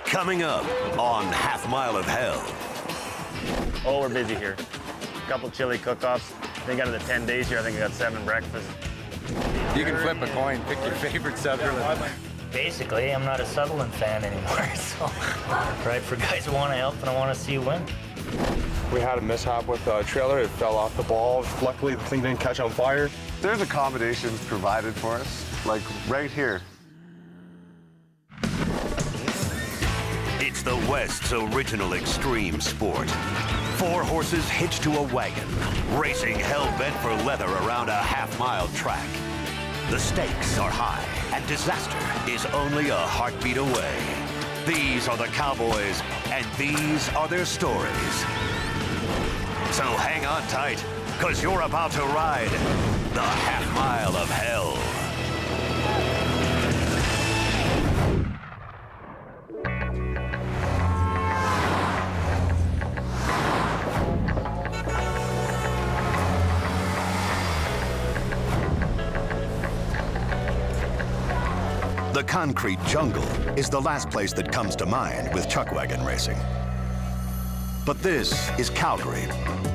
Coming up on Half Mile of Hell. Oh, we're busy here. A couple chili cook-offs. I think out of the 10 days here, I think I got 7 breakfasts. You can flip a coin, pick your favorite Sutherland. Basically, I'm not a Sutherland fan anymore, so right for guys who want to help and I want to see you win. We had a mishap with a trailer. It fell off the ball. Luckily, the thing didn't catch on fire. There's accommodations provided for us, like right here. It's the West's original extreme sport. 4 horses hitched to a wagon, racing hell-bent for leather around a half-mile track. The stakes are high, and disaster is only a heartbeat away. These are the Cowboys, and these are their stories. So hang on tight, because you're about to ride the Half Mile of Hell. The concrete jungle is the last place that comes to mind with chuckwagon racing. But this is Calgary,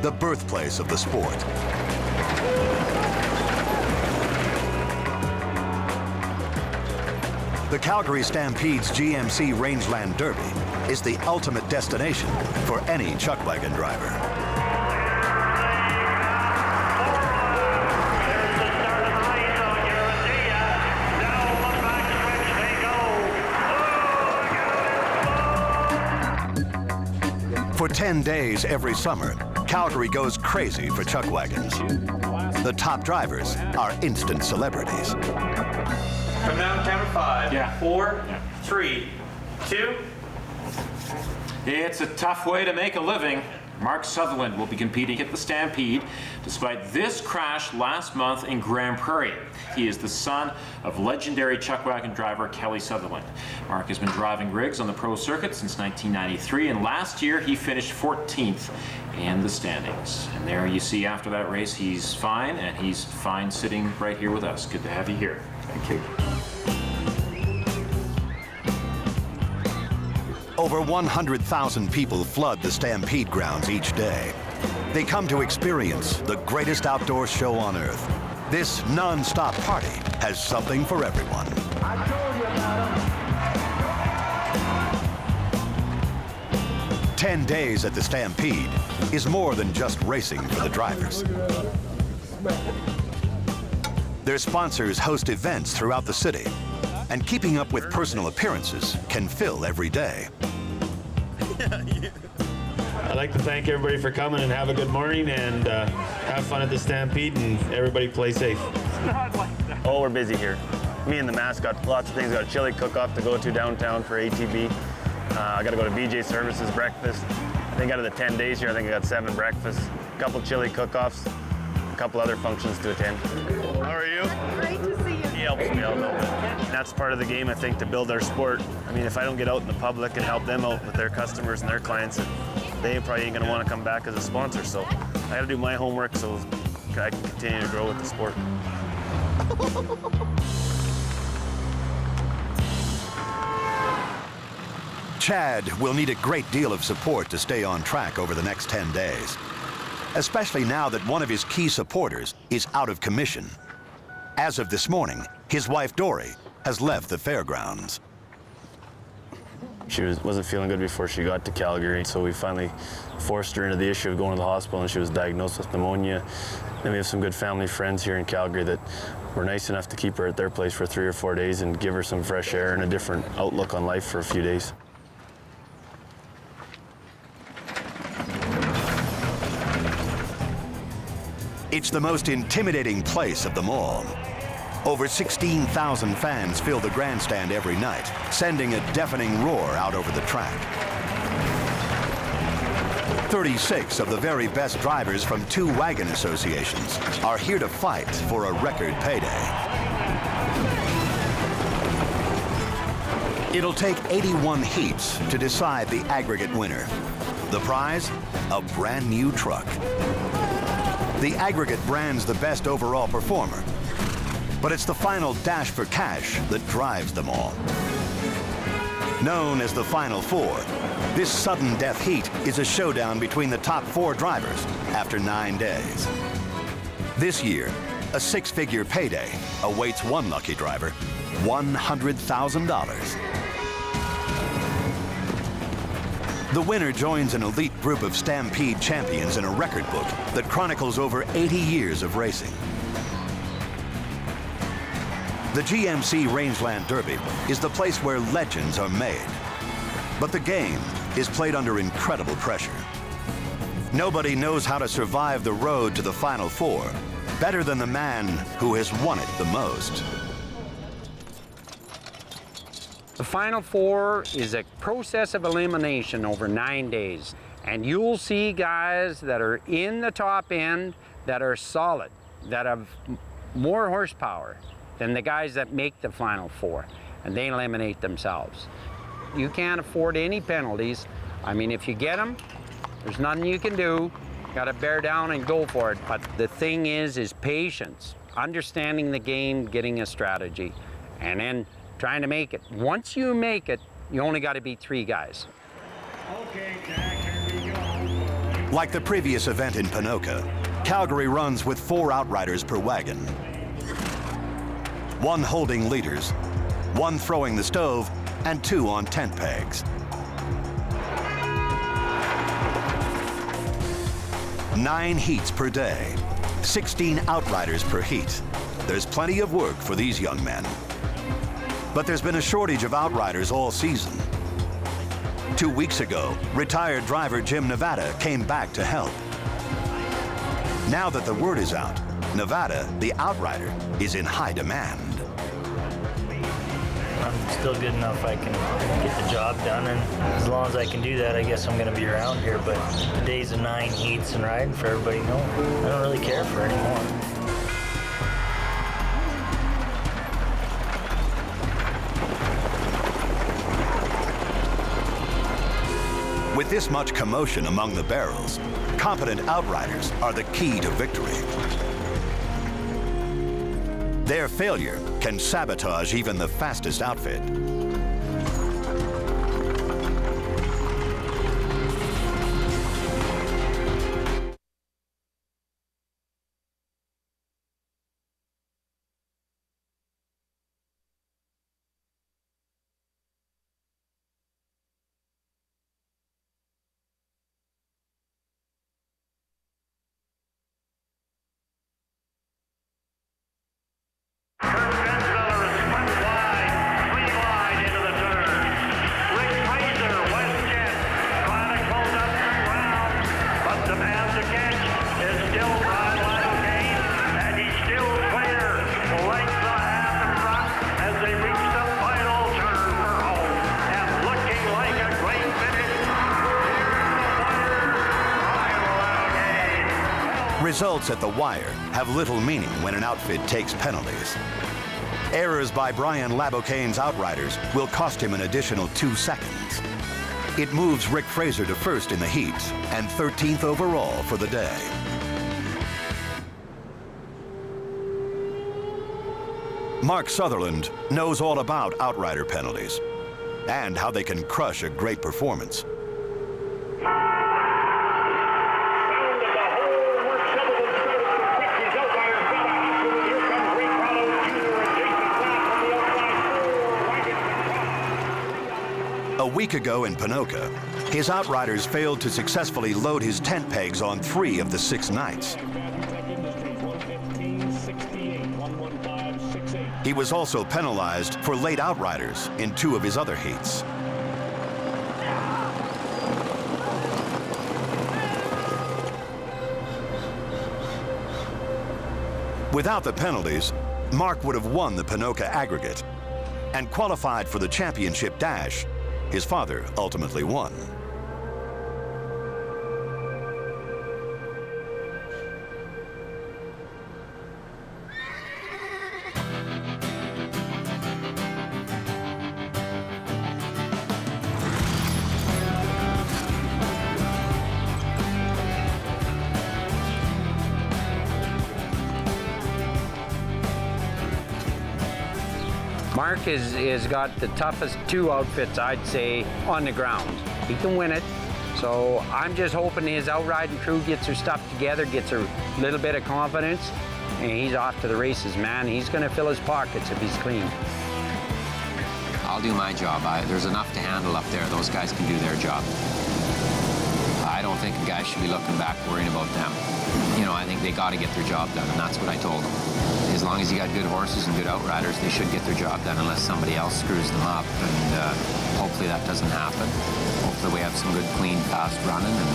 the birthplace of the sport. The Calgary Stampede's GMC Rangeland Derby is the ultimate destination for any chuckwagon driver. For 10 days every summer, Calgary goes crazy for chuckwagons. The top drivers are instant celebrities. Come down, count of 5. Yeah. 4, 3, 2. It's a tough way to make a living. Mark Sutherland will be competing at the Stampede despite this crash last month in Grand Prairie. He is the son of legendary chuckwagon driver Kelly Sutherland. Mark has been driving rigs on the pro circuit since 1993, and last year he finished 14th in the standings. And there you see after that race he's fine, and he's fine sitting right here with us. Good to have you here. Thank you. Over 100,000 people flood the Stampede grounds each day. They come to experience the greatest outdoor show on earth. This non-stop party has something for everyone. I told you about 'em. 10 days at the Stampede is more than just racing for the drivers. Their sponsors host events throughout the city, and keeping up with personal appearances can fill every day. I'd like to thank everybody for coming and have a good morning and have fun at the Stampede and everybody play safe. Oh, we're busy here. Me and the mascot, lots of things. Got a chili cook-off to go to downtown for ATV. I got to go to BJ Services breakfast. I think out of the 10 days here, I think I got 7 breakfasts, a couple chili cook-offs, a couple other functions to attend. How are you? Great to see you. He helps me out a little bit. That's part of the game, I think, to build our sport. I mean, if I don't get out in the public and help them out with their customers and their clients, they probably ain't gonna want to come back as a sponsor. So I gotta do my homework so I can continue to grow with the sport. Chad will need a great deal of support to stay on track over the next 10 days, especially now that one of his key supporters is out of commission. As of this morning, his wife Dory has left the fairgrounds. She wasn't feeling good before she got to Calgary, so we finally forced her into the issue of going to the hospital, and she was diagnosed with pneumonia. Then we have some good family friends here in Calgary that were nice enough to keep her at their place for 3 or 4 days and give her some fresh air and a different outlook on life for a few days. It's the most intimidating place of them all. Over 16,000 fans fill the grandstand every night, sending a deafening roar out over the track. 36 of the very best drivers from 2 wagon associations are here to fight for a record payday. It'll take 81 heats to decide the aggregate winner. The prize? A brand new truck. The aggregate brands the best overall performer, but it's the final dash for cash that drives them all. Known as the Final Four, this sudden death heat is a showdown between the top 4 drivers after 9 days. This year, a 6-figure payday awaits one lucky driver, $100,000. The winner joins an elite group of Stampede champions in a record book that chronicles over 80 years of racing. The GMC Rangeland Derby is the place where legends are made. But the game is played under incredible pressure. Nobody knows how to survive the road to the Final Four better than the man who has won it the most. The Final Four is a process of elimination over 9 days. And you'll see guys that are in the top end that are solid, that have more horsepower than the guys that make the Final Four, and they eliminate themselves. You can't afford any penalties. I mean, if you get them, there's nothing you can do. You gotta bear down and go for it. But the thing is patience, understanding the game, getting a strategy, and then trying to make it. Once you make it, you only gotta beat 3 guys. Okay, Jack, here we go. Like the previous event in Ponoka, Calgary runs with 4 outriders per wagon. 1 holding leaders, 1 throwing the stove, and 2 on tent pegs. 9 heats per day, 16 outriders per heat. There's plenty of work for these young men. But there's been a shortage of outriders all season. 2 weeks ago, retired driver Jim Nevada came back to help. Now that the word is out, Nevada, the outrider, is in high demand. I'm still good enough I can get the job done, and as long as I can do that, I guess I'm going to be around here. But the days of 9 heats and riding for everybody, no, I don't really care for anymore. With this much commotion among the barrels, competent outriders are the key to victory. Their failure can sabotage even the fastest outfit. Results at the wire have little meaning when an outfit takes penalties. Errors by Brian Labocane's outriders will cost him an additional 2 seconds. It moves Rick Fraser to first in the heats and 13th overall for the day. Mark Sutherland knows all about outrider penalties and how they can crush a great performance. A week ago in Ponoka, his outriders failed to successfully load his tent pegs on 3 of the 6 nights. He was also penalized for late outriders in 2 of his other heats. Without the penalties, Mark would have won the Ponoka aggregate and qualified for the championship dash. His father ultimately won. Mark is got the toughest 2 outfits, I'd say, on the ground. He can win it. So I'm just hoping his outriding crew gets their stuff together, gets a little bit of confidence, and he's off to the races, man. He's going to fill his pockets if he's clean. I'll do my job. There's enough to handle up there. Those guys can do their job. I don't think a guy should be looking back worrying about them. You know, I think they got to get their job done, and that's what I told them. As long as you got good horses and good outriders, they should get their job done unless somebody else screws them up, and hopefully that doesn't happen. Hopefully we have some good, clean, fast running, and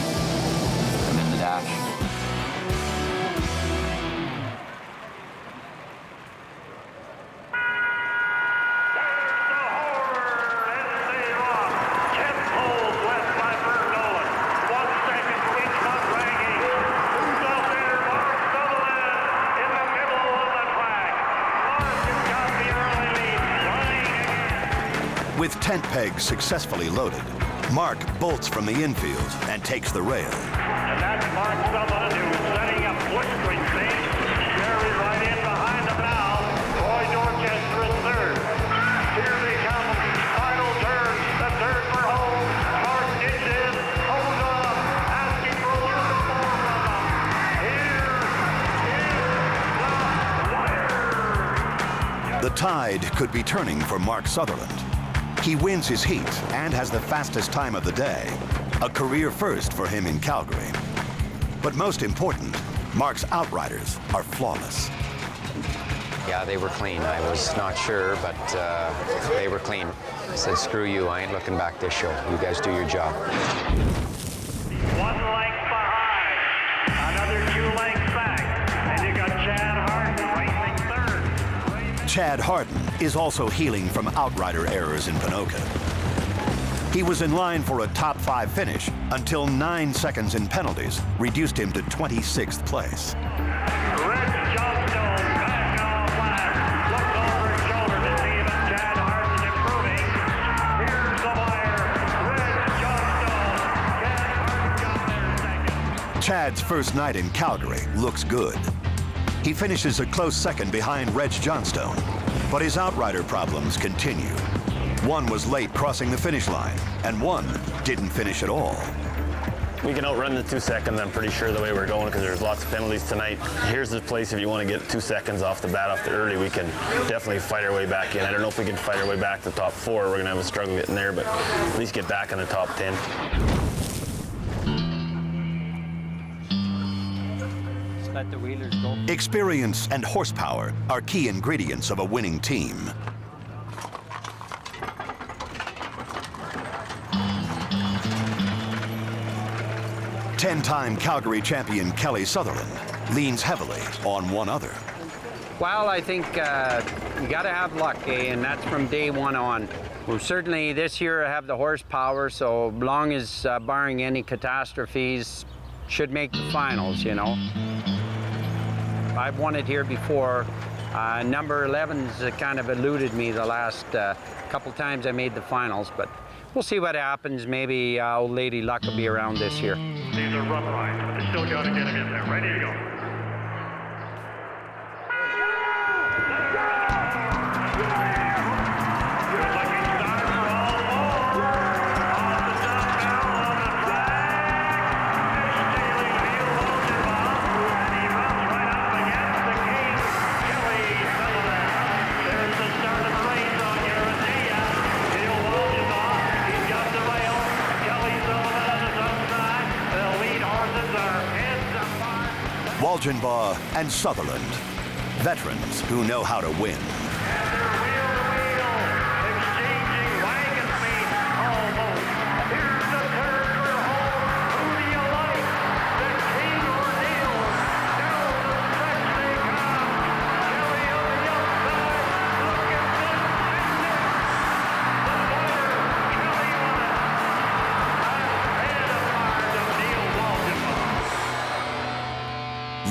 I'm in the dash. With tent pegs successfully loaded, Mark bolts from the infield and takes the rail. And that's Mark Sutherland, who's setting up blistering things. Sherry right in behind him now. Roy Dorchester in third. Here they come. Final turn. The third for home. Mark gets in. Holds on. Asking for a little bit more from him. Here is the winner. The tide could be turning for Mark Sutherland. He wins his heat and has the fastest time of the day, a career first for him in Calgary. But most important, Mark's outriders are flawless. Yeah, they were clean. I was not sure, but they were clean. I said, screw you, I ain't looking back this show. You guys do your job. 1 length behind. Another 2 lengths back. And you got Chad Harden racing third. Chad Harden is also healing from outrider errors in Ponoka. He was in line for a top 5 finish until 9 seconds in penalties reduced him to 26th place. Red Johnstone back off last. Looks over his shoulder to see if Chad Harden's improving. Here's the wire. Red Johnstone. Chad Harden got there second. Chad's first night in Calgary looks good. He finishes a close second behind Reg Johnstone, but his outrider problems continue. One was late crossing the finish line, and one didn't finish at all. We can outrun the 2 seconds, I'm pretty sure, the way we're going, because there's lots of penalties tonight. Here's the place if you want to get 2 seconds off the bat, off the early, we can definitely fight our way back in. I don't know if we can fight our way back to the top 4. We're going to have a struggle getting there, but at least get back in the top 10. Let the wheelers go. Experience and horsepower are key ingredients of a winning team. Ten-time Calgary champion Kelly Sutherland leans heavily on one other. Well, I think you got to have luck, and that's from day one on. Well, certainly this year I have the horsepower, so long as barring any catastrophes, should make the finals, you know. I've won it here before. Number 11's kind of eluded me the last couple times I made the finals, but we'll see what happens. Maybe old Lady Luck will be around this year. These are rough lines, but they still got to get it in there. Ready to go. Walgenbaugh and Sutherland, veterans who know how to win.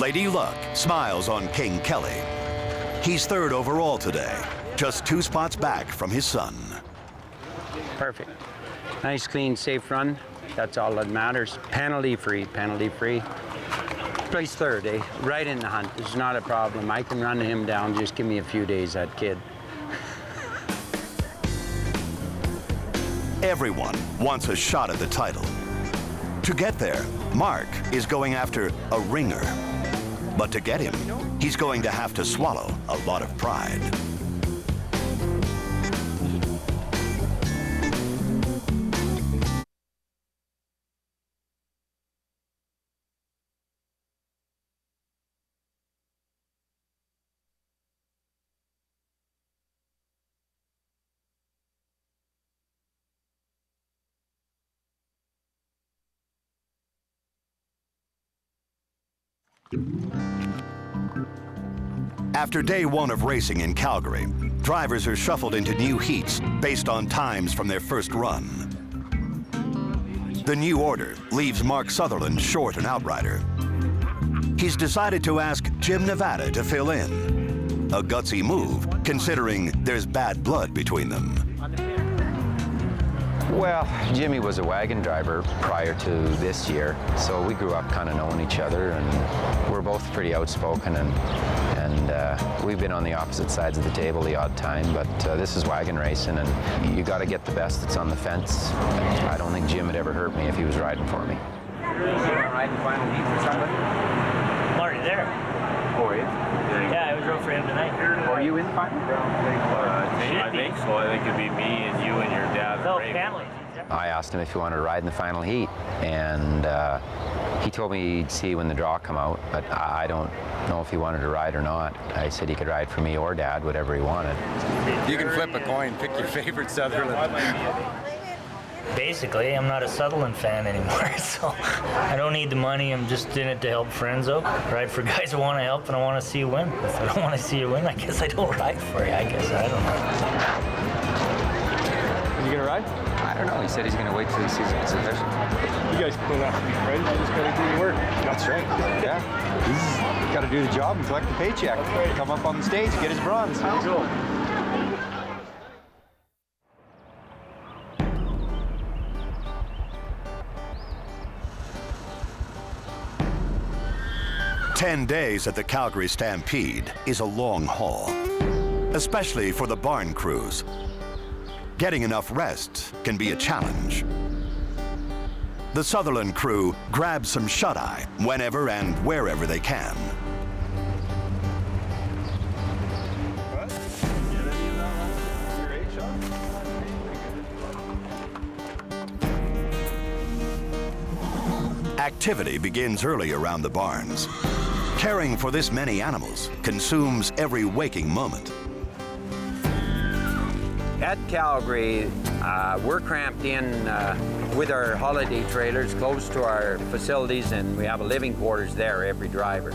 Lady Luck smiles on King Kelly. He's third overall today, just 2 spots back from his son. Perfect. Nice, clean, safe run. That's all that matters. Penalty free, penalty free. Place third, eh? Right in the hunt. It's not a problem. I can run him down. Just give me a few days, that kid. Everyone wants a shot at the title. To get there, Mark is going after a ringer. But to get him, he's going to have to swallow a lot of pride. After day one of racing in Calgary, drivers are shuffled into new heats based on times from their first run. The new order leaves Mark Sutherland short an outrider. He's decided to ask Jim Nevada to fill in. A gutsy move, considering there's bad blood between them. Well, Jimmy was a wagon driver prior to this year, so we grew up kind of knowing each other, and we're both pretty outspoken, and we've been on the opposite sides of the table the odd time, but this is wagon racing, and you got to get the best that's on the fence. I don't think Jim would ever hurt me if he was riding for me. Riding the final heat for somebody? I'm already there. Oh, are you? Yeah, I was rode for him tonight. Are you in the final? I think so. I think it'd be me and you and your dad. No, family. I asked him if he wanted to ride in the final heat, and he told me he'd see when the draw come out, but I don't know if he wanted to ride or not. I said he could ride for me or Dad, whatever he wanted. You can flip a coin, pick your favorite Sutherland. Basically, I'm not a Sutherland fan anymore, so I don't need the money. I'm just in it to help friends out. Ride for guys who want to help and I want to see you win. If I don't want to see you win, I guess I don't ride for you. I guess I don't know. You gonna ride? I don't know. He said he's going to wait till he sees if it's official. You guys don't have to be friends. You just gotta do your work. That's right. Yeah. He's got to do the job and collect the paycheck. Right. Come up on the stage, get his bronze. There you go. "10 days at the Calgary Stampede is a long haul, especially for the barn crews. Getting enough rest can be a challenge. The Sutherland crew grabs some shut-eye whenever and wherever they can. Activity begins early around the barns. Caring for this many animals consumes every waking moment. At Calgary, we're cramped in with our holiday trailers close to our facilities, and we have a living quarters there, every driver.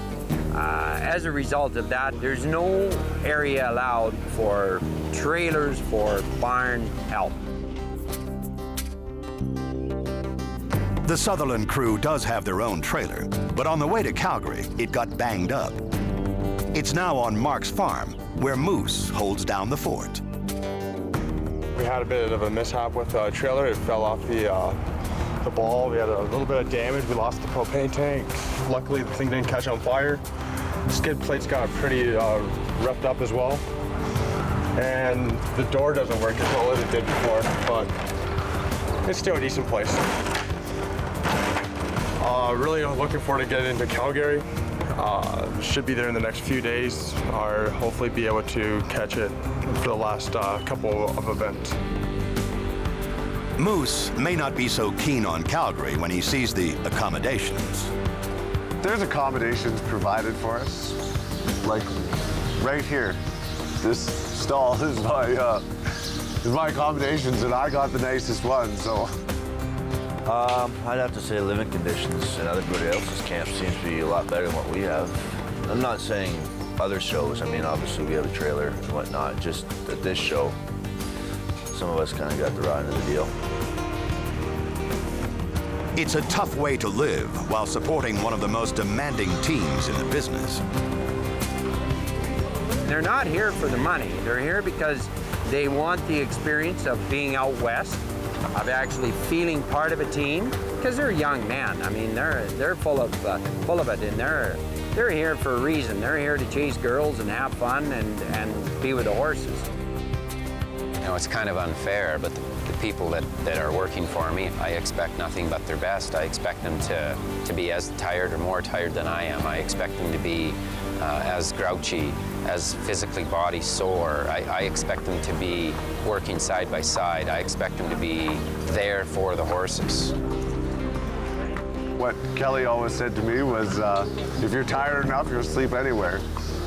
As a result of that, there's no area allowed for trailers for barn help. The Sutherland crew does have their own trailer, but on the way to Calgary, it got banged up. It's now on Mark's farm, where Moose holds down the fort. We had a bit of a mishap with the trailer. It fell off the ball. We had a little bit of damage. We lost the propane tank. Luckily, the thing didn't catch on fire. The skid plates got pretty roughed up as well. And the door doesn't work as well as it did before, but it's still a decent place. Really looking forward to getting into Calgary. Should be there in the next few days, or hopefully be able to catch it for the last couple of events. Moose may not be so keen on Calgary when he sees the accommodations. There's accommodations provided for us, like right here. This stall is my accommodations, and I got the nicest one, so. I'd have to say living conditions in everybody else's camp seems to be a lot better than what we have. I'm not saying other shows. I mean, obviously we have a trailer and whatnot. Just at this show, some of us kind of got the raw end of the deal. It's a tough way to live while supporting one of the most demanding teams in the business. They're not here for the money. They're here because they want the experience of being out west, of actually feeling part of a team, because they're young men. I mean, they're full of it, and they're here for a reason. They're here to chase girls and have fun and be with the horses. You know, it's kind of unfair, but the people that are working for me, I expect nothing but their best. I expect them to be as tired or more tired than I am. I expect them to be as grouchy, as physically body sore. I expect them to be working side by side. I expect them to be there for the horses. What Kelly always said to me was, if you're tired enough, you'll sleep anywhere.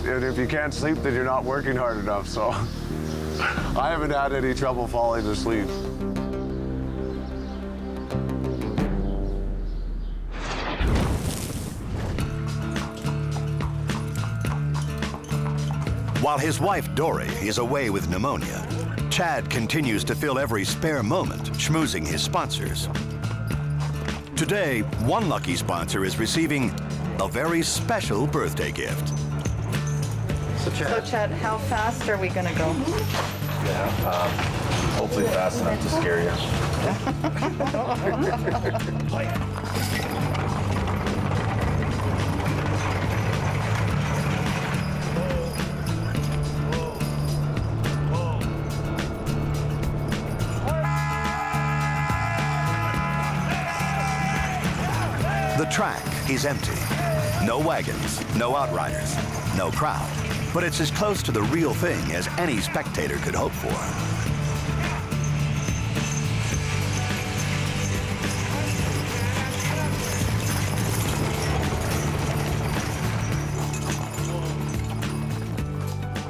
And if you can't sleep, then you're not working hard enough. So I haven't had any trouble falling asleep. While his wife, Dory, is away with pneumonia, Chad continues to fill every spare moment schmoozing his sponsors. Today, one lucky sponsor is receiving a very special birthday gift. So Chad, how fast are we going to go? Yeah, hopefully fast enough to scare you. The track is empty. No wagons, no outriders, no crowd. But it's as close to the real thing as any spectator could hope for.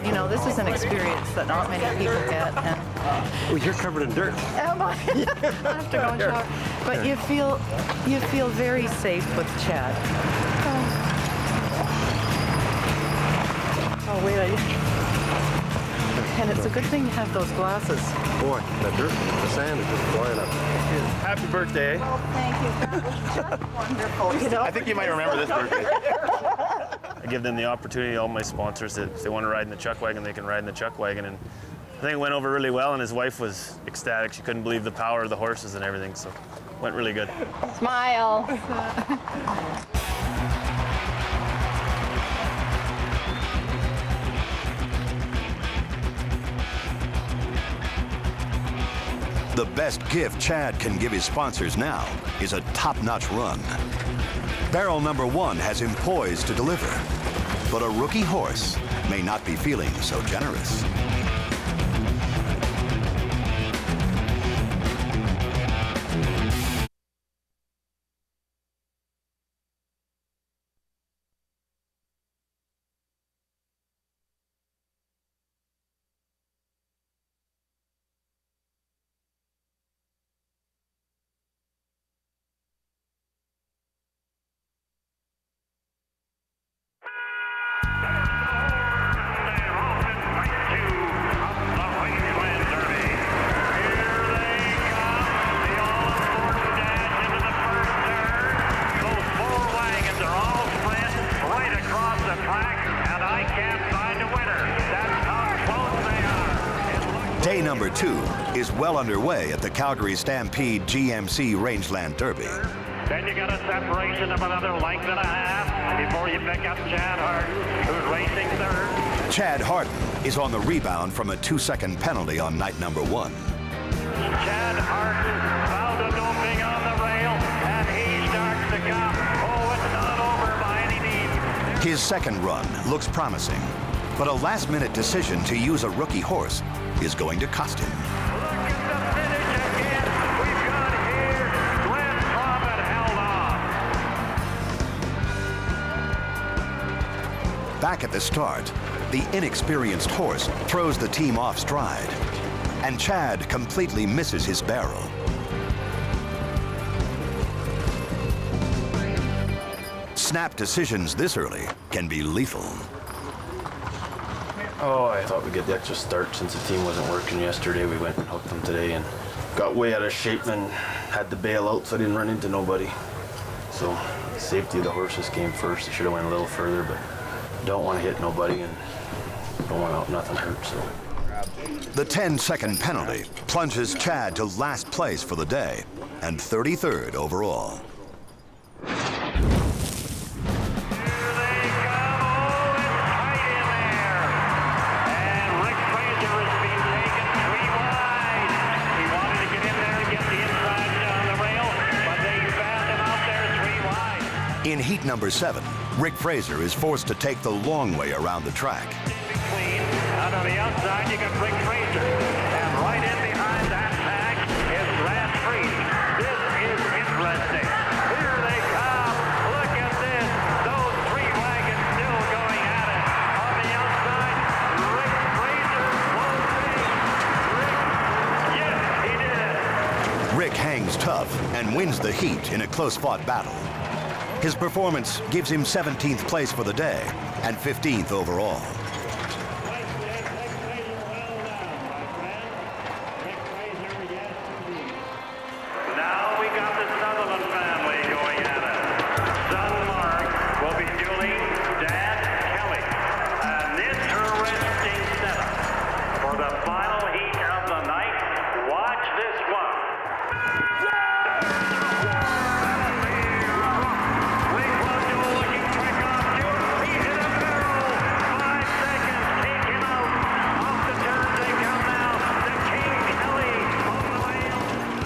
You know, this is an experience that not many people get. And well, you're covered in dirt. Am I? I have to go and shower. But you feel very safe with Chad. Oh wait, and it's a good thing you have those glasses. Boy, that dirt, the sand is just flying up. Happy birthday. Well, thank you. That was just wonderful. You know? I think you might remember this birthday. I give them the opportunity, all my sponsors, that if they want to ride in the chuck wagon, they can ride in the chuck wagon. And I think it went over really well, and his wife was ecstatic. She couldn't believe the power of the horses and everything, so it went really good. Smile. The best gift Chad can give his sponsors now is a top-notch run. Barrel number 1 has him poised to deliver, but a rookie horse may not be feeling so generous. Day number 2 is well underway at the Calgary Stampede GMC Rangeland Derby. Then you got a separation of another length and a half before you pick up Chad Harden, who's racing third. Chad Harden is on the rebound from a 2-second penalty on night number 1. Chad Harden found a doping on the rail, and he starts to come. Oh, it's not over by any means. His second run looks promising, but a last-minute decision to use a rookie horse is going to cost him. Look at the finish again. We've got here Glenn Profit held off. Back at the start, the inexperienced horse throws the team off stride, and Chad completely misses his barrel. Snap decisions this early can be lethal. Oh, I thought we'd get the extra start since the team wasn't working yesterday. We went and hooked them today and got way out of shape and had to bail out so I didn't run into nobody. So the safety of the horses came first. I should have went a little further, but don't want to hit nobody and don't want nothing hurt. So the 10-second penalty plunges Chad to last place for the day and 33rd overall. number 7, Rick Fraser is forced to take the long way around the track. Out on the outside, you got Rick Fraser. And right in behind that pack is Brad Freed. This is interesting. Here they come. Look at this. Those 3 wagons still going at it. On the outside, Rick Fraser closing. Rick, yes, he did it. Rick hangs tough and wins the heat in a close-fought battle. His performance gives him 17th place for the day and 15th overall. Now we got the Sutherland family going at it. Son Mark will be dueling Dad Kelly. An interesting setup for the final heat of the night. Watch this one.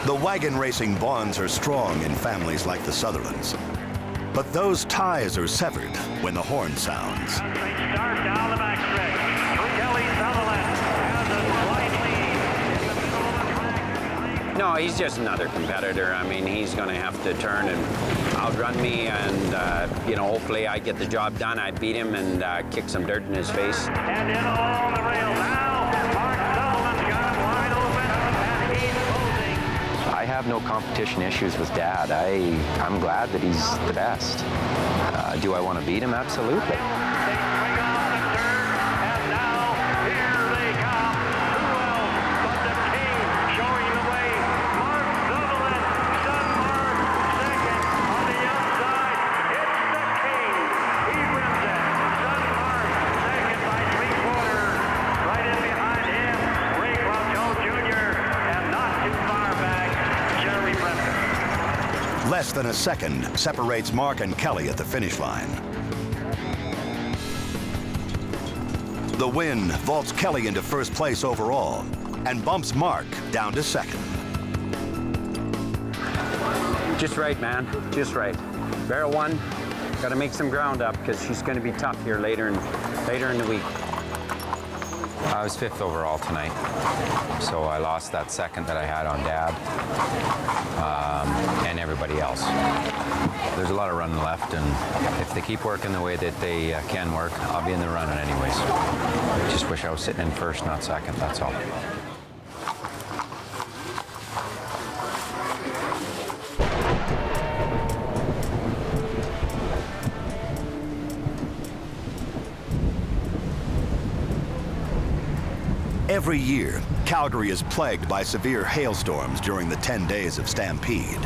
The wagon racing bonds are strong in families like the Sutherlands. But those ties are severed when the horn sounds. Start down the backstretch. Kelly Sutherland has a slight lead. No, he's just another competitor. I mean, he's going to have to turn and outrun me, and you know, hopefully I get the job done. I beat him and kick some dirt in his face. And in along the rail now. Mark Sutherland's got him wide open, and he's closing. I have no competition issues with Dad. I'm glad that he's the best. Do I want to beat him? Absolutely. Less than a second separates Mark and Kelly at the finish line. The win vaults Kelly into first place overall and bumps Mark down to second. Just right, man. Just right. Barrel 1, got to make some ground up because she's going to be tough here later in the week. I was 5th overall tonight, so I lost that second that I had on Dad and everybody else. There's a lot of running left, and if they keep working the way that they can work, I'll be in the running anyways. Just wish I was sitting in first, not second, that's all. Every year, Calgary is plagued by severe hailstorms during the 10 days of Stampede.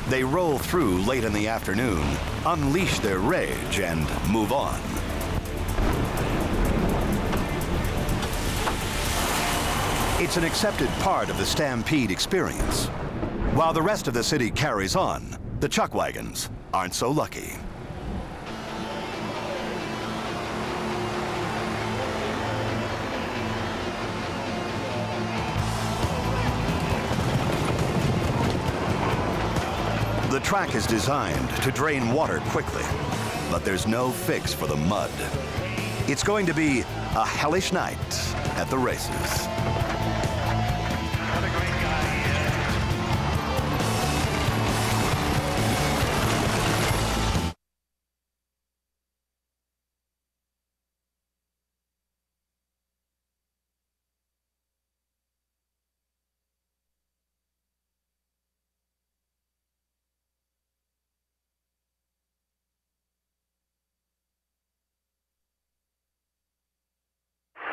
They roll through late in the afternoon, unleash their rage, and move on. It's an accepted part of the Stampede experience. While the rest of the city carries on, the chuckwagons aren't so lucky. The track is designed to drain water quickly, but there's no fix for the mud. It's going to be a hellish night at the races.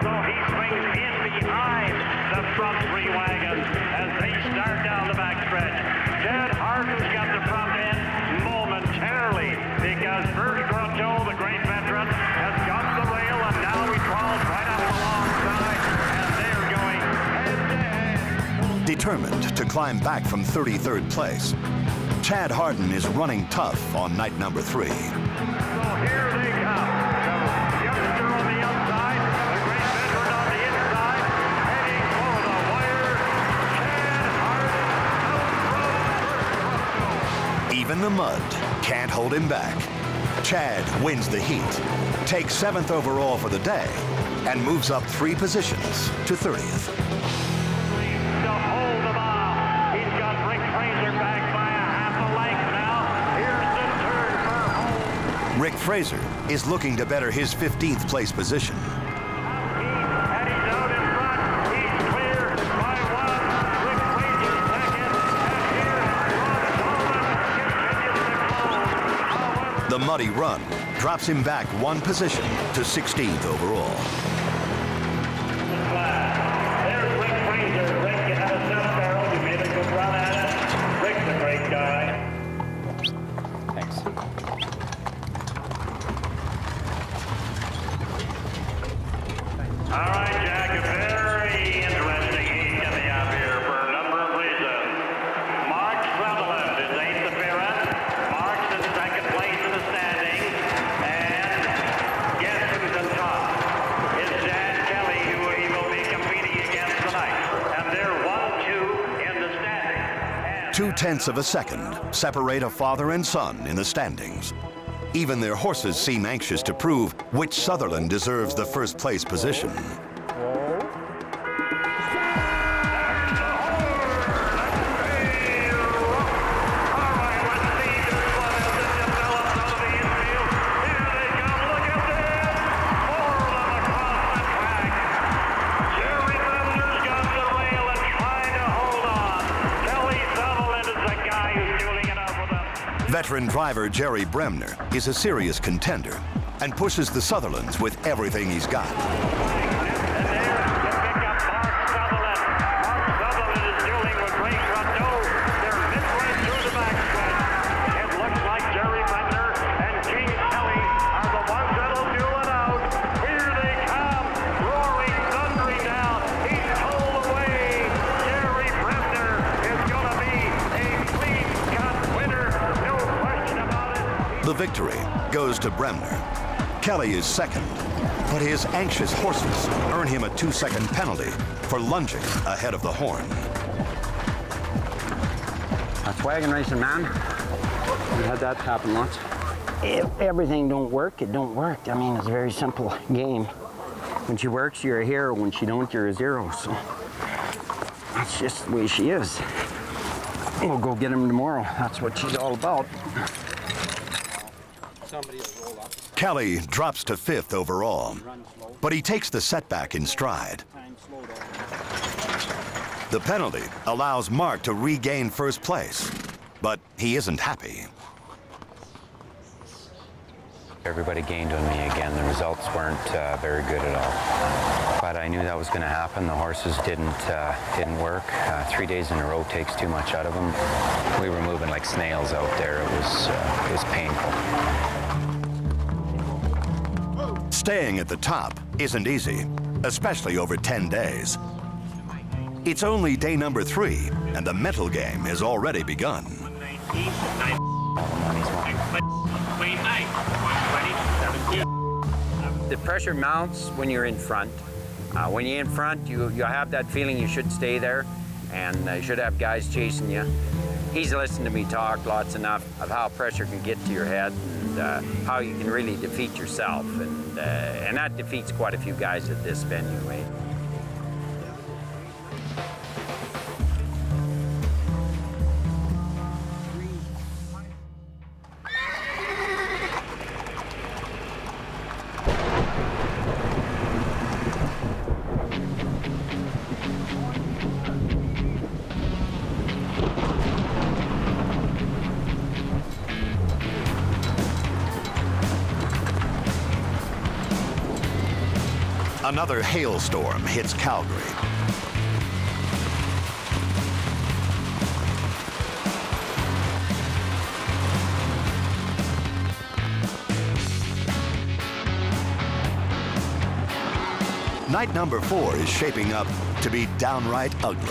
So he swings in behind the front 3 wagons as they start down the backstretch. Ted Harden's got the front end momentarily because Bert Grotto, the great veteran, has got the rail, and now he crawls right up alongside, and they're going head-to-head. Determined to climb back from 33rd place, Chad Harden is running tough on night number 3. So here they come. The youngster on the outside, the great veteran on the inside, heading for the wire. Chad Harden Even the mud can't hold him back. Chad wins the heat, takes 7th overall for the day, and moves up 3 positions to 30th. To hold the ball. He's got Rick Fraser back by a half a length now. Here's the turn for home. Rick Fraser is looking to better his 15th place position. And he's out in front. He's clear by 1. Rick Fraser second. And here, The muddy run drops him back 1 position to 16th overall. there's Rick Fraser. Rick, you had a 7 barrel. You made a good run at it. Rick's a great guy. Thanks. All right, Jack, a very interesting heat coming up here for a number of reasons. Mark Sutherland is 8th appearance. Mark's in 2nd place in the standings. And guess who's on top? It's Dan Kelly, who he will be competing against tonight. And they're 1-2 in the standings. 0.2 of a second separate a father and son in the standings. Even their horses seem anxious to prove which Sutherland deserves the 1st place position. Veteran driver Jerry Bremner is a serious contender and pushes the Sutherlands with everything he's got. The victory goes to Bremner. Kelly is 2nd, but his anxious horses earn him a 2-second penalty for lunging ahead of the horn. That's wagon racing, man. We had that happen once. If everything don't work, it don't work. I mean, it's a very simple game. When she works, you're a hero. When she don't, you're a 0. So that's just the way she is. We'll go get him tomorrow. That's what she's all about. Kelly drops to 5th overall, but he takes the setback in stride. The penalty allows Mark to regain 1st place, but he isn't happy. Everybody gained on me again. The results weren't very good at all. But I knew that was going to happen. The horses didn't work. 3 days in a row takes too much out of them. We were moving like snails out there. It was painful. Staying at the top isn't easy, especially over 10 days. It's only day number 3, and the mental game has already begun. The pressure mounts when you're in front. When you're in front, you have that feeling you should stay there, and you should have guys chasing you. He's listened to me talk lots enough of how pressure can get to your head and how you can really defeat yourself, and that defeats quite a few guys at this venue, right? Another hailstorm hits Calgary. Night number 4 is shaping up to be downright ugly.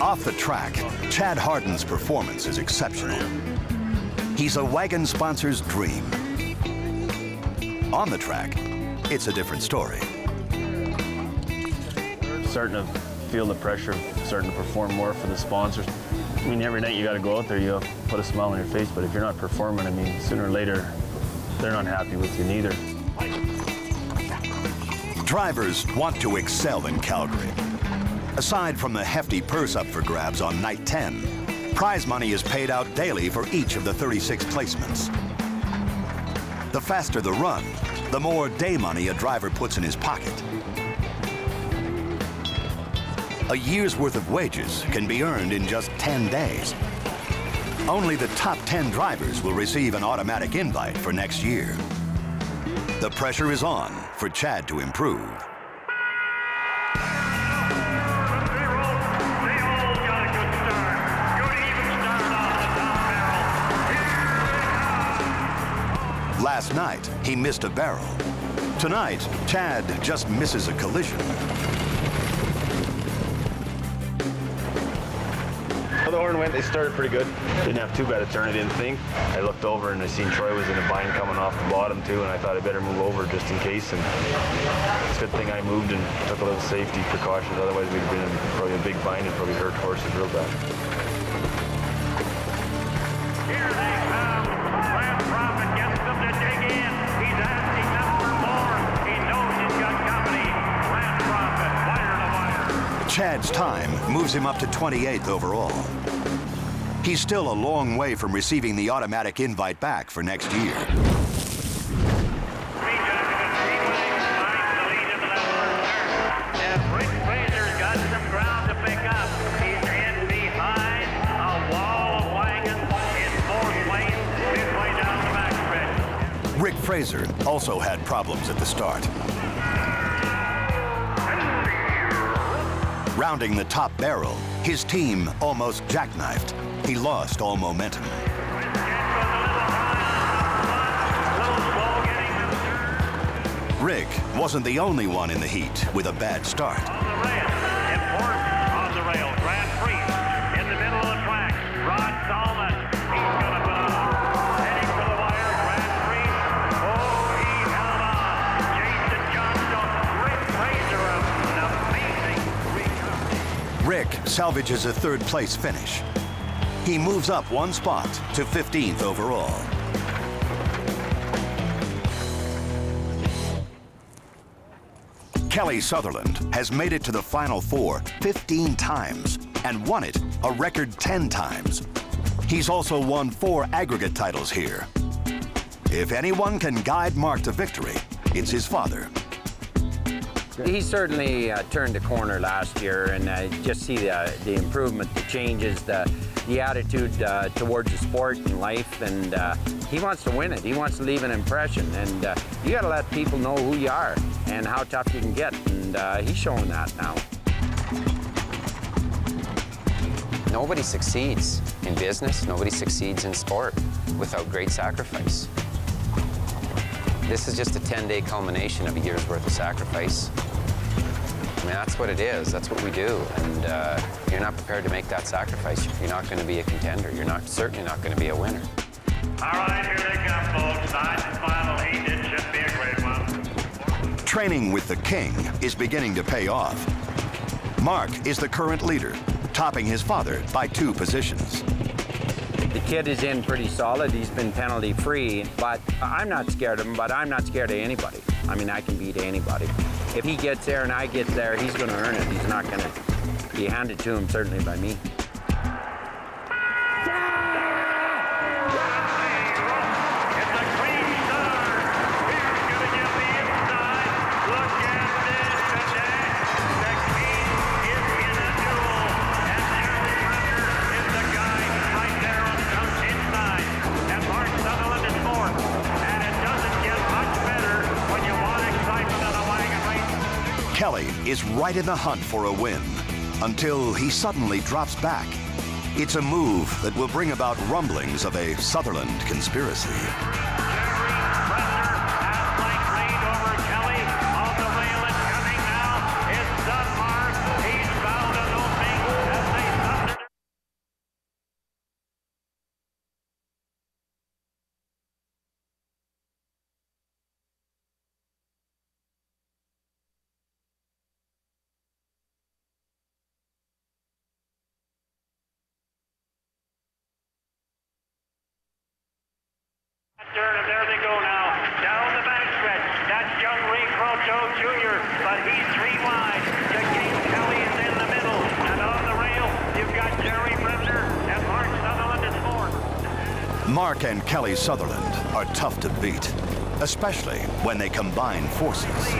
Off the track, Chad Harden's performance is exceptional. He's a wagon sponsor's dream. On the track, it's a different story. Starting to feel the pressure of starting to perform more for the sponsors. I mean, every night you got to go out there, you put a smile on your face, but if you're not performing, I mean, sooner or later, they're not happy with you neither. Drivers want to excel in Calgary. Aside from the hefty purse up for grabs on night 10, prize money is paid out daily for each of the 36 placements. The faster the run, the more day money a driver puts in his pocket. A year's worth of wages can be earned in just 10 days. Only the top 10 drivers will receive an automatic invite for next year. The pressure is on for Chad to improve. Last night, he missed a barrel. Tonight, Chad just misses a collision. Well, the horn went, they started pretty good. Didn't have too bad a turn, I didn't think. I looked over and I seen Troy was in a bind coming off the bottom too, and I thought I better move over just in case. And it's a good thing I moved and took a little safety precautions, otherwise we'd have been in probably a big bind and probably hurt horses real bad. Here they come. Brad Prophet gets them to dig in. He's asking them for more. He knows he's got company. Brad Prophet, wire to wire. Chad's time moves him up to 28th overall. He's still a long way from receiving the automatic invite back for next year. Rick Fraser's got some ground to pick up. He's in behind a wall of wagons in fourth lane, midway down the backstretch. Rick Fraser also had problems at the start. Rounding the top barrel, his team almost jackknifed. He lost all momentum. Rick wasn't the only one in the heat with a bad start. On the rail, Grant Priest in the middle of the track. Rod Salmon, he's going to put on. Heading for the wire, Grant Priest. Oh, he held on. Jason Johnstone, Rick Fraser, an amazing recovery. Rick salvages a third place finish. He moves up one spot to 15th overall. Kelly Sutherland has made it to the Final Four 15 times and won it a record 10 times. He's also won 4 aggregate titles here. If anyone can guide Mark to victory, it's his father. He certainly turned the corner last year, and I just see the improvement, the changes, the attitude towards the sport and life, and he wants to win it. He wants to leave an impression, and you got to let people know who you are and how tough you can get, and he's showing that now. Nobody succeeds in business, nobody succeeds in sport without great sacrifice. This is just a 10-day culmination of a year's worth of sacrifice. I mean, that's what it is. That's what we do. And you're not prepared to make that sacrifice, you're not going to be a contender. You're certainly not going to be a winner. All right, here they come, folks. Nice and final heat. It should be a great one. Training with the King is beginning to pay off. Mark is the current leader, topping his father by 2 positions. The kid is in pretty solid. He's been penalty free, but I'm not scared of him, but I'm not scared of anybody. I mean, I can beat anybody. If he gets there and I get there, he's going to earn it. He's not going to be handed to him, certainly by me. Kelly is right in the hunt for a win until he suddenly drops back. It's a move that will bring about rumblings of a Sutherland conspiracy. turn, and there they go now. Down the backstretch. That's young Ray Croteau Jr., but he's 3 wide. Jackie Kelly is in the middle. And on the rail, you've got Jerry Bremner and Mark Sutherland is 4th. Mark and Kelly Sutherland are tough to beat, especially when they combine forces.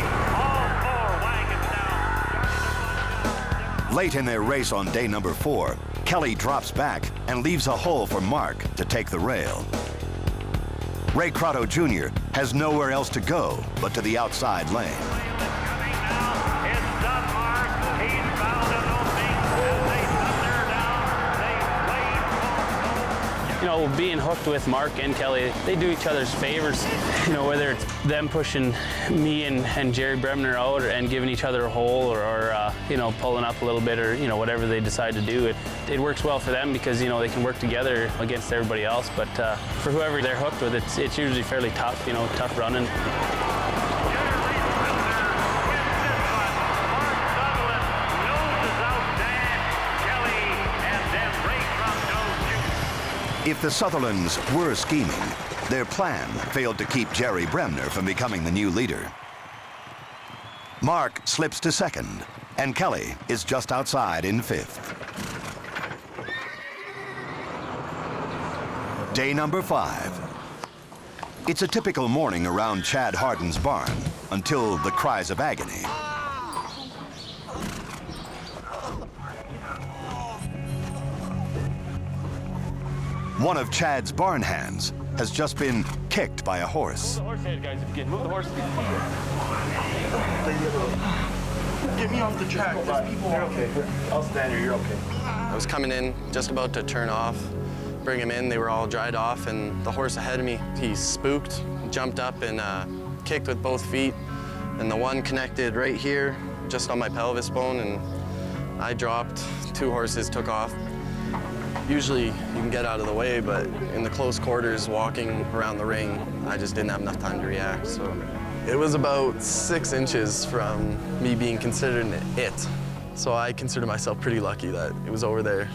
Late in their race on day number 4, Kelly drops back and leaves a hole for Mark to take the rail. Ray Croteau Jr. has nowhere else to go but to the outside lane. You know, being hooked with Mark and Kelly, they do each other's favors. You know, whether it's them pushing me and Jerry Bremner out and giving each other a hole or you know, pulling up a little bit or, you know, whatever they decide to do. It works well for them because, you know, they can work together against everybody else. But for whoever they're hooked with, it's usually fairly tough, you know, tough running. If the Sutherlands were scheming, their plan failed to keep Jerry Bremner from becoming the new leader. Mark slips to 2nd, and Kelly is just outside in 5th. Day number 5. It's a typical morning around Chad Harden's barn until the cries of agony. One of Chad's barn hands has just been kicked by a horse. Move the horse head, guys, if you can. Move the horse. Get me off the track. You're okay. I'll stand here. You're okay. I was coming in, just about to turn off, bring him in. They were all dried off, and the horse ahead of me, he spooked, jumped up and kicked with both feet. And the one connected right here, just on my pelvis bone, and I dropped. 2 horses took off. Usually you can get out of the way, but in the close quarters, walking around the ring, I just didn't have enough time to react. So it was about 6 inches from me being considered an it. So I consider myself pretty lucky that it was over there,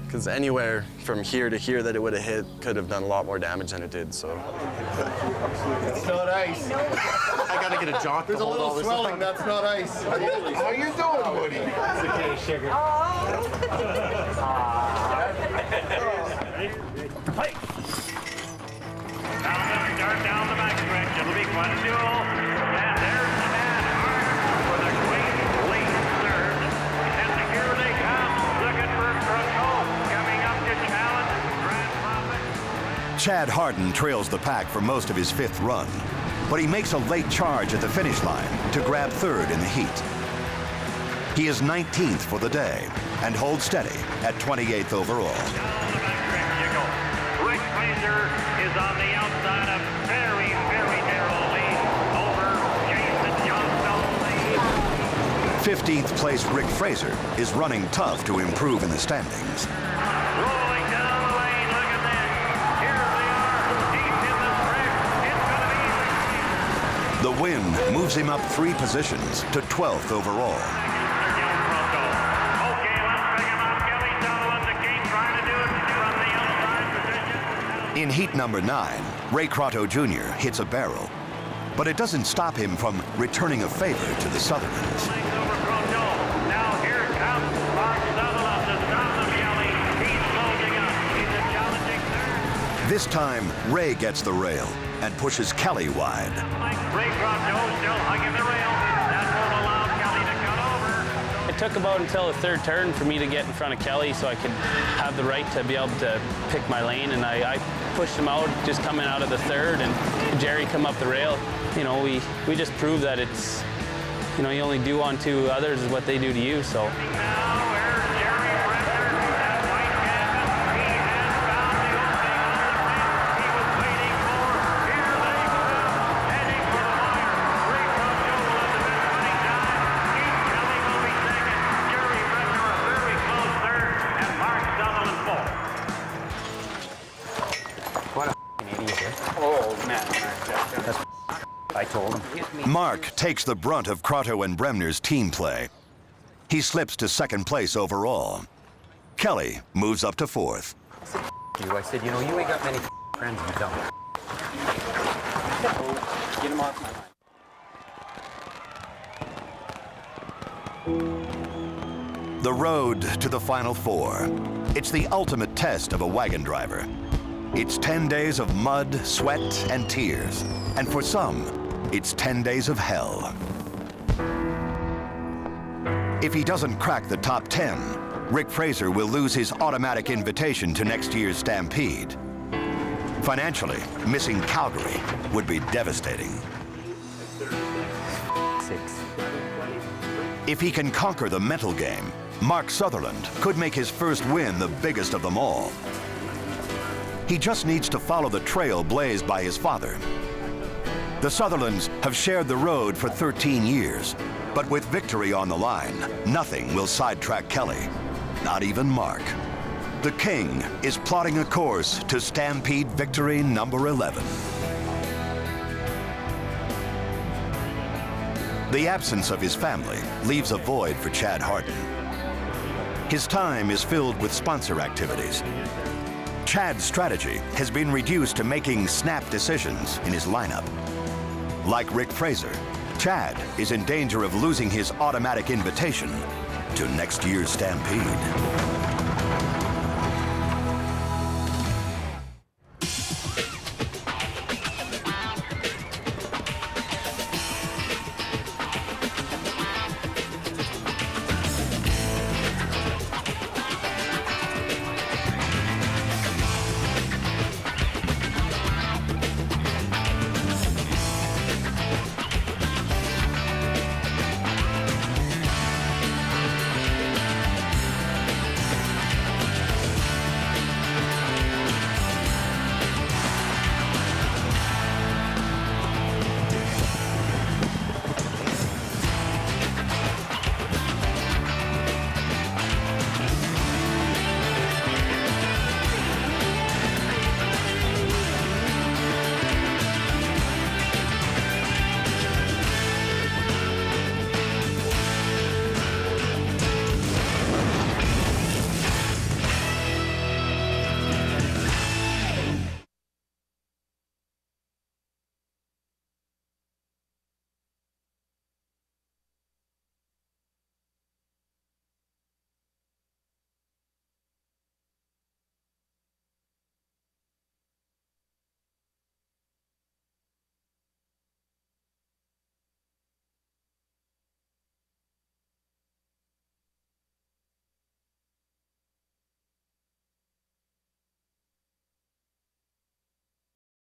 because anywhere from here to here that it would have hit could have done a lot more damage than it did. So It's not ice. I gotta get a jock to There's a hold all little this swelling, up. that's not ice. How you doing, Woody? It's okay, sugar. Play. Down the backstretch. It'll be quite a duel. And there's Chad Harden for the great late third. And here they come, looking for Croteau, coming up to challenge Grand Profit. Chad Harden trails the pack for most of his 5th run, but he makes a late charge at the finish line to grab 3rd in the heat. He is 19th for the day and holds steady at 28th overall. Rick Fraser is on the outside of very, very narrow lead over Jason Johnstone. 15th place Rick Fraser is running tough to improve in the standings. Rolling down the lane, look at that. Here they are, deep in the stretch. It's going to be The win moves him up 3 positions to 12th overall. In heat number 9, Ray Croteau Jr. hits a barrel, but it doesn't stop him from returning a favor to the Sutherlands. Now here comes Mark Sutherland to stop them yelling. He's closing up. He's a challenging third. This time, Ray gets the rail and pushes Kelly wide. Ray Croteau still hugging the rail. That won't allow Kelly to cut over. It took about until the 3rd turn for me to get in front of Kelly so I could have the right to be able to pick my lane, and I pushed him out just coming out of the 3rd, and Jerry come up the rail. You know, we just proved that it's, you know, you only do unto others what they do to you, so. I told him. Mark takes the brunt of Croteau and Bremner's team play. He slips to 2nd place overall. Kelly moves up to 4th. I said, you know, you ain't got many friends, you don't. Get him off my line. The road to the Final Four. It's the ultimate test of a wagon driver. It's 10 days of mud, sweat, and tears. And for some, it's 10 days of hell. If he doesn't crack the top 10, Rick Fraser will lose his automatic invitation to next year's Stampede. Financially, missing Calgary would be devastating. 6. If he can conquer the mental game, Mark Sutherland could make his first win the biggest of them all. He just needs to follow the trail blazed by his father. The Sutherlands have shared the road for 13 years, but with victory on the line, nothing will sidetrack Kelly, not even Mark. The King is plotting a course to Stampede victory number 11. The absence of his family leaves a void for Chad Harden. His time is filled with sponsor activities. Chad's strategy has been reduced to making snap decisions in his lineup. Like Rick Fraser, Chad is in danger of losing his automatic invitation to next year's Stampede.